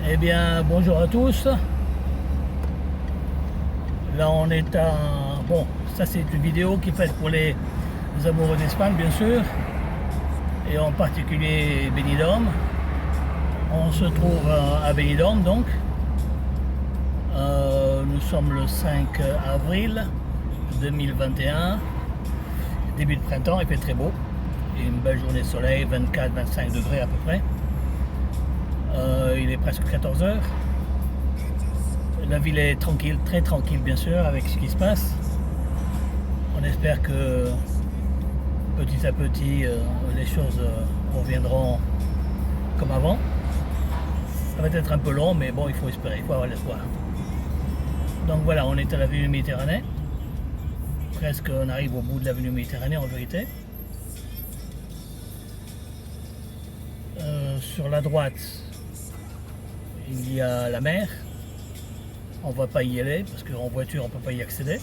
Eh bien, bonjour à tous. Là, on est à... Bon, ça c'est une vidéo qui est faite pour les amoureux d'Espagne, bien sûr, et en particulier Benidorm. On se trouve à Benidorm, donc. Nous sommes le 5 avril 2021, début de printemps, il fait très beau. Et une belle journée de soleil, 24-25 degrés à peu près. Il est presque 14 heures. La ville est tranquille, très tranquille bien sûr, avec ce qui se passe. On espère que petit à petit les choses reviendront comme avant. Ça va être un peu long, mais bon, il faut espérer, il faut avoir l'espoir. Donc voilà, on est à l'avenue Méditerranée. Presque on arrive au bout de l'avenue Méditerranée en vérité. Sur la droite, il y a la mer. On ne va pas y aller parce qu'en voiture on ne peut pas y accéder.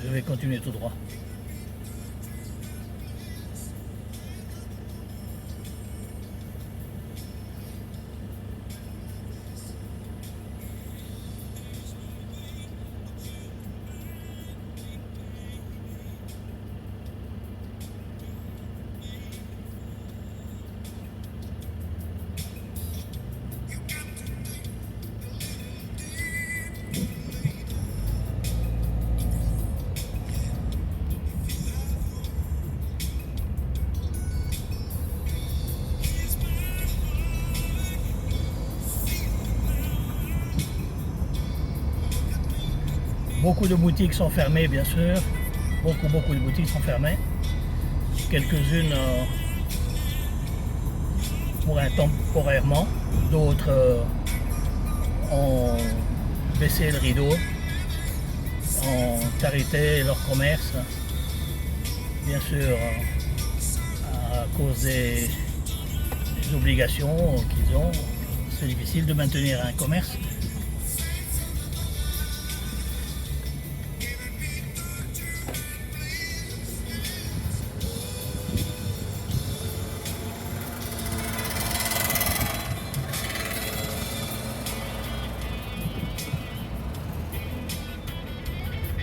Je vais continuer tout droit. Beaucoup de boutiques sont fermées, bien sûr. Beaucoup de boutiques sont fermées. Quelques-unes temporairement. D'autres ont baissé le rideau, ont arrêté leur commerce. Bien sûr, à cause des obligations qu'ils ont, c'est difficile de maintenir un commerce.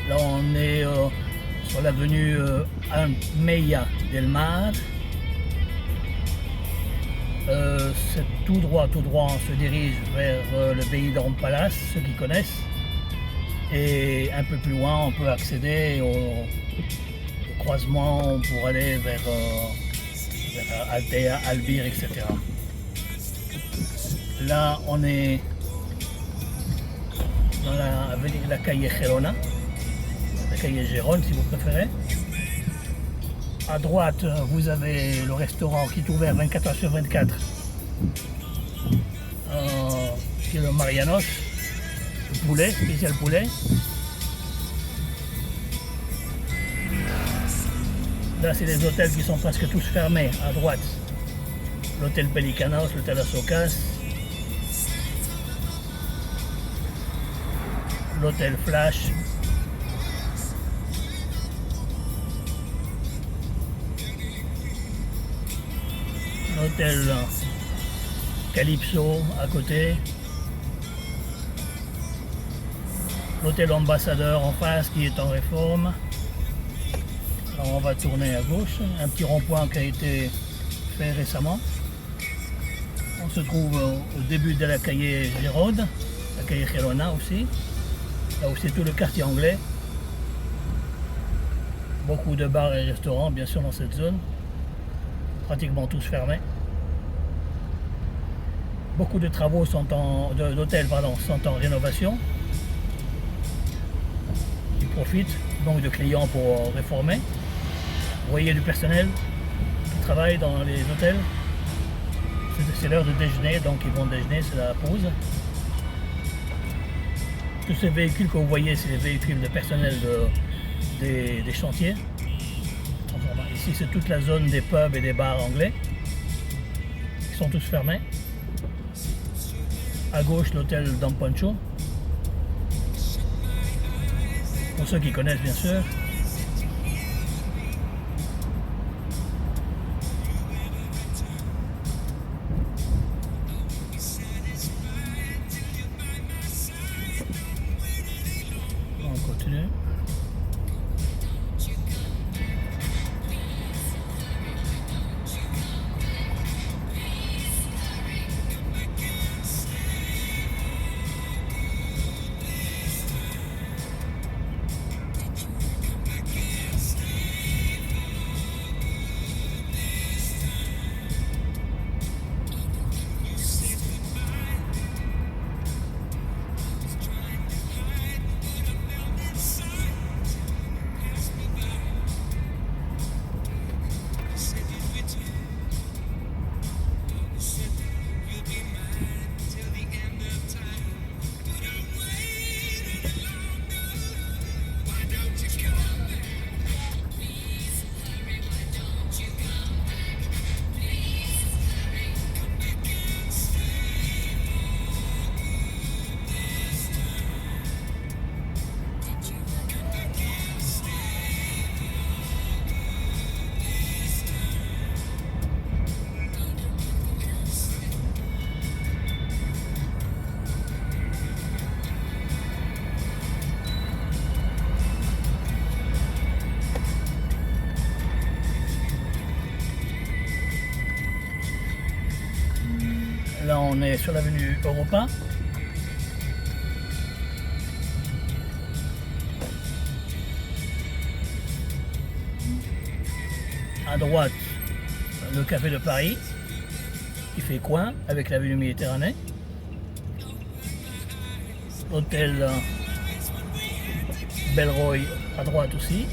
Là, on est sur l'avenue Almeida del Mar. C'est tout droit, on se dirige vers le Benidorm Palace, ceux qui connaissent. Et un peu plus loin, on peut accéder au croisement pour aller vers Altea, Albir, etc. Là, on est dans la calle Gerona. Gérone si vous préférez. À droite, vous avez le restaurant qui est ouvert 24 heures sur 24, qui est le Marianos, le poulet, spécial poulet. Là, c'est des hôtels qui sont presque tous fermés. À droite, l'hôtel Pelicanos, l'hôtel Asocas, l'hôtel Flash. L'hôtel Calypso à côté, l'hôtel Ambassadeur en face qui est en réforme. Alors on va tourner à gauche, un petit rond-point qui a été fait récemment. On se trouve au début de la calle Gérone, la calle Gerona aussi, là où c'est tout le quartier anglais. Beaucoup de bars et restaurants bien sûr dans cette zone. Pratiquement tous fermés. Beaucoup de travaux d'hôtels sont en rénovation. Ils profitent donc de clients pour réformer. Vous voyez du personnel qui travaille dans les hôtels. C'est l'heure de déjeuner, donc ils vont déjeuner, c'est la pause. Tous ces véhicules que vous voyez, c'est les véhicules de personnel des chantiers. Ici, c'est toute la zone des pubs et des bars anglais. Ils sont tous fermés. À gauche, l'hôtel Don Pancho. Pour ceux qui connaissent, bien sûr. Là, on est sur l'avenue Europa. À droite, le Café de Paris, qui fait coin avec l'avenue Méditerranée. L'hôtel Belroy à droite aussi.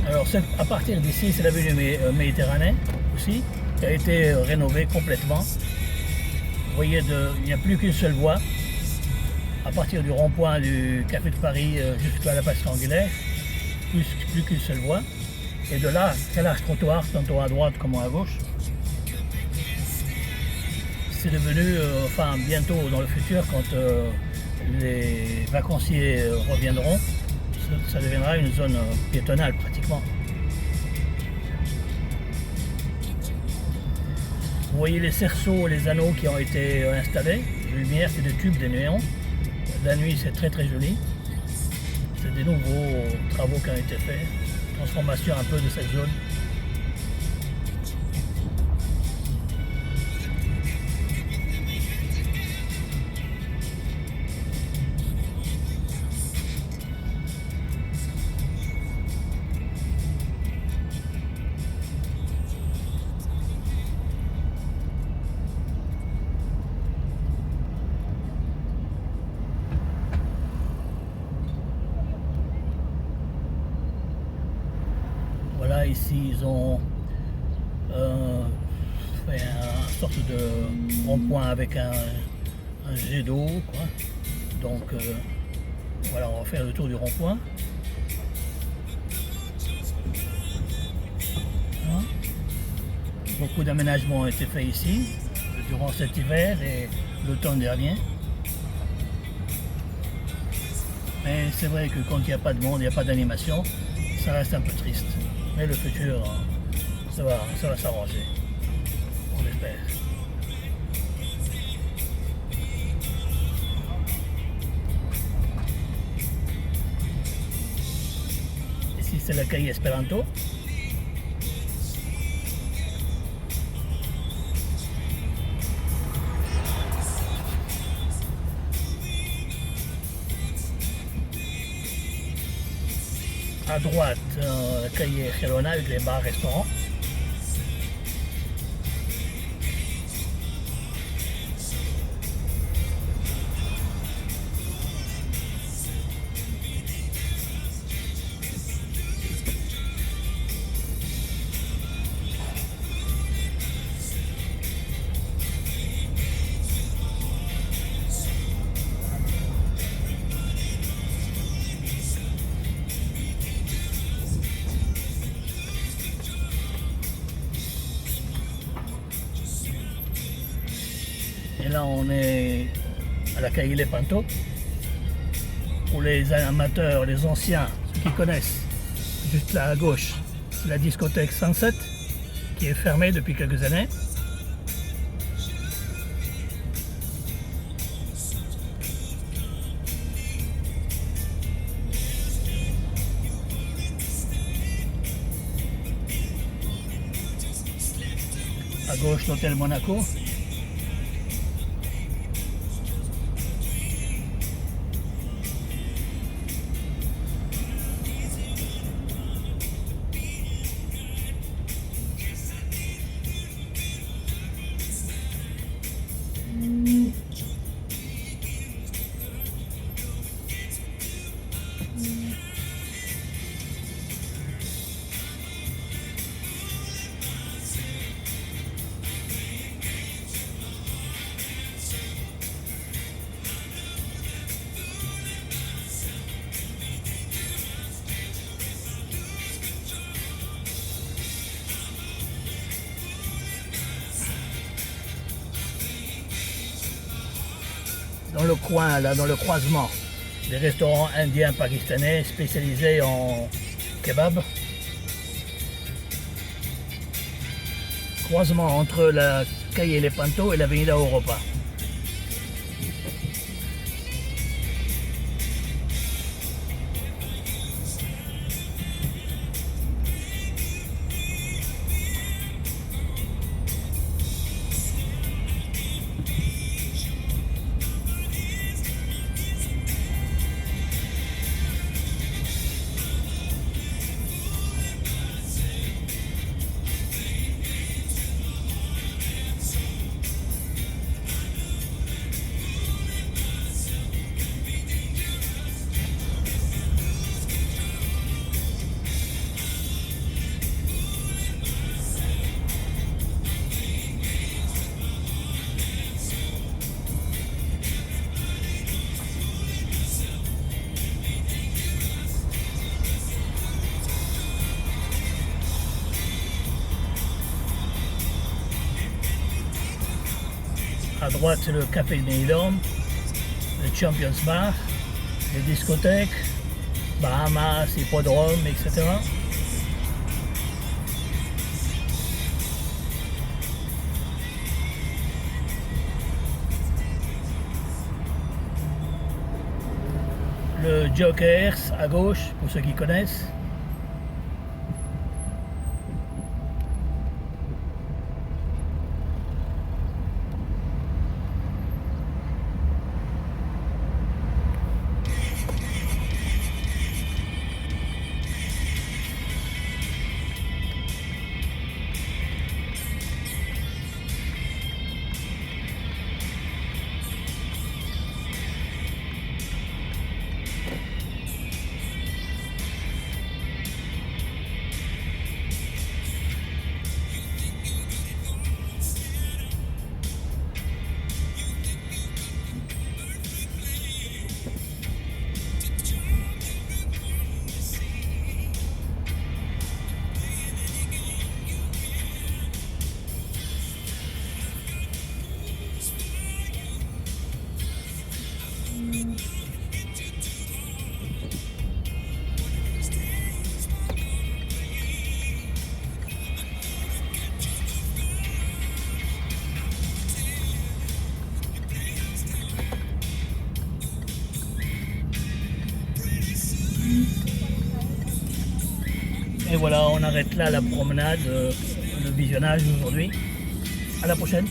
Alors à partir d'ici, c'est l'avenue Méditerranée aussi, qui a été rénovée complètement. Vous voyez, il n'y a plus qu'une seule voie. À partir du rond-point du Café de Paris jusqu'à la place triangulaire, plus qu'une seule voie. Et de là, très large trottoir, tantôt à droite comme à gauche. C'est devenu, enfin bientôt dans le futur, quand les vacanciers reviendront, ça deviendra une zone piétonale pratiquement. Vous voyez les cerceaux, les anneaux qui ont été installés. Les lumières, c'est des tubes, des néons. La nuit, c'est très très joli. C'est des nouveaux travaux qui ont été faits. Transformation un peu de cette zone. Voilà, ici ils ont fait une sorte de rond-point avec un jet d'eau, quoi. Donc voilà, on va faire le tour du rond-point. Hein? Beaucoup d'aménagements ont été faits ici durant cet hiver et l'automne dernier. Mais c'est vrai que quand il n'y a pas de monde, il n'y a pas d'animation, ça reste un peu triste. Mais le futur, ça va s'arranger. On l'espère. Ici, c'est la calle Esperanto. À droite, la calle Girona avec les bars-restaurants. Et là, on est à la calle Lepanto. Pour les amateurs, les anciens, ceux qui connaissent, juste là à gauche, c'est la discothèque Sunset, qui est fermée depuis quelques années. À gauche, l'hôtel Monaco. dans le coin, là, dans le croisement. Des restaurants indiens, pakistanais spécialisés en kebab. Croisement entre la Calle Lepanto et l'Avenida Europa. À droite, c'est le Café Benidorm, le Champions Bar, les discothèques, Bahamas, Hippodrome, etc. Le Jokers à gauche, pour ceux qui connaissent. Et voilà, on arrête là la promenade, le visionnage aujourd'hui. À la prochaine.